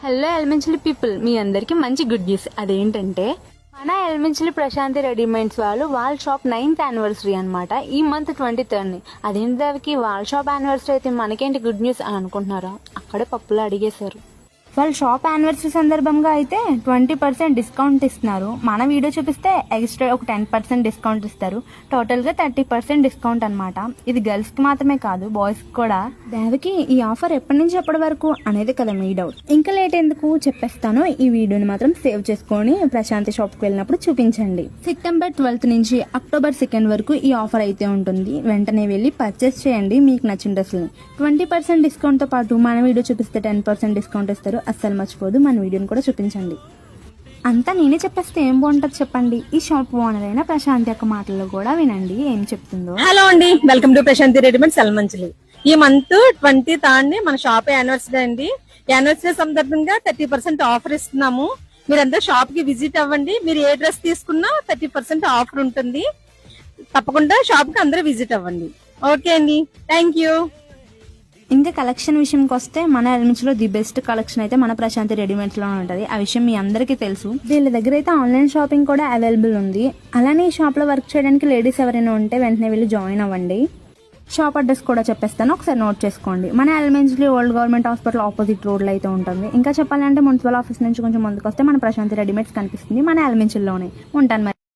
Hello elementary people, మీ అందరికి మంచి good news. అదేంటంటే మన ఎలిమెంటరీ ప్రశాంతి రెడీమేడ్స్ వాళ్ళ షాప్ 9th యానివర్సరీ అనమాట. ఈ మంత్ 23rd. అదేంటి దేవకి, వాళ్ళ షాప్ యానివర్సరీ అయితే మనకేంటి గుడ్ న్యూస్ అని అనుకుంటున్నారా? అక్కడే పప్పులో అడిగేశారు. వాళ్ళ షాప్ యానివర్సరీ సందర్భంగా అయితే 20% డిస్కౌంట్ ఇస్తున్నారు. మన వీడియో చూపిస్తే ఎక్స్ట్రా ఒక 10% డిస్కౌంట్ ఇస్తారు. టోటల్ గా 30% డిస్కౌంట్ అనమాట. ఇది గర్ల్స్ కి మాత్రమే కాదు, బాయ్స్ కి కూడా. దేవకి, ఈ ఆఫర్ ఎప్పటి నుంచి ఎప్పటి వరకు అనేది కదా మీ డౌట్. ఇంకా లేట్ ఎందుకు చెప్పేస్తాను. ఈ వీడియోని మాత్రం సేవ్ చేసుకొని ప్రశాంతి షాప్ కి వెళ్ళినప్పుడు చూపించండి. సెప్టెంబర్ 12th నుంచి అక్టోబర్ 2nd వరకు ఈ ఆఫర్ అయితే ఉంటుంది. వెంటనే వెళ్ళి పర్చేస్ చేయండి మీకు నచ్చిన డ్రెస్సులు. 20% డిస్కౌంట్ తో పాటు మన వీడియో చూపిస్తే 10% డిస్కౌంట్ ఇస్తారు. అస్సలు మర్చిపోదు, మన వీడియోని కూడా చూపించండి. అంతా నేనే చెప్పేస్తే ఏం బాగుంటుంది చెప్పండి. ఈ షాప్ ఓనర్ అయిన ప్రశాంతి యొక్క మాటల్లో కూడా వినండి ఏం చెప్తుందో. హలో అండి, welcome to Prashanti readymades Elamanchili. ఈ మంత్ 23rd మన షాప్ యానివర్సరీ అండి. యానివర్సరీ సందర్భంగా 30% ఆఫర్ ఇస్తున్నాము. మీరందరూ షాప్ కి విజిట్ అవ్వండి. మీరు ఏ డ్రెస్ తీసుకున్నా 30% ఆఫర్ ఉంటుంది. తప్పకుండా షాప్ కి అందరూ విజిట్ అవ్వండి. ఓకే అండి, థ్యాంక్ యూ. ఇంకా కలెక్షన్ విషయంకి వస్తే మన ఎలిమెంట్స్ లో ది బెస్ట్ కలెక్షన్ అయితే మన ప్రశాంతి రెడీమేడ్స్ లో ఉంటది. ఆ విషయం మీ అందరికీ తెలుసు. వీళ్ళ దగ్గర అయితే ఆన్లైన్ షాపింగ్ కూడా అవైలబుల్ ఉంది. అలానే ఈ షాప్ లో వర్క్ చేయడానికి లేడీస్ ఎవరైనా ఉంటే వెంటనే వెళ్ళి జాయిన్ అవ్వండి. షాప్ అడ్రస్ కూడా చెప్పేస్తాను, ఒకసారి నోట్ చేసుకోండి. మన ఎలిమెంట్స్లీ old government hospital opposite road లో అయితే ఉంటుంది. ఇంకా చెప్పాలంటే మున్సిపల్ ఆఫీస్ నుంచి కొంచెం ముందుకు వస్తే మన ప్రశాంతి రెడీమేడ్స్ కనిపిస్తుంది. మన ఎలిమెంట్స్లోనే ఉంటాను మరి.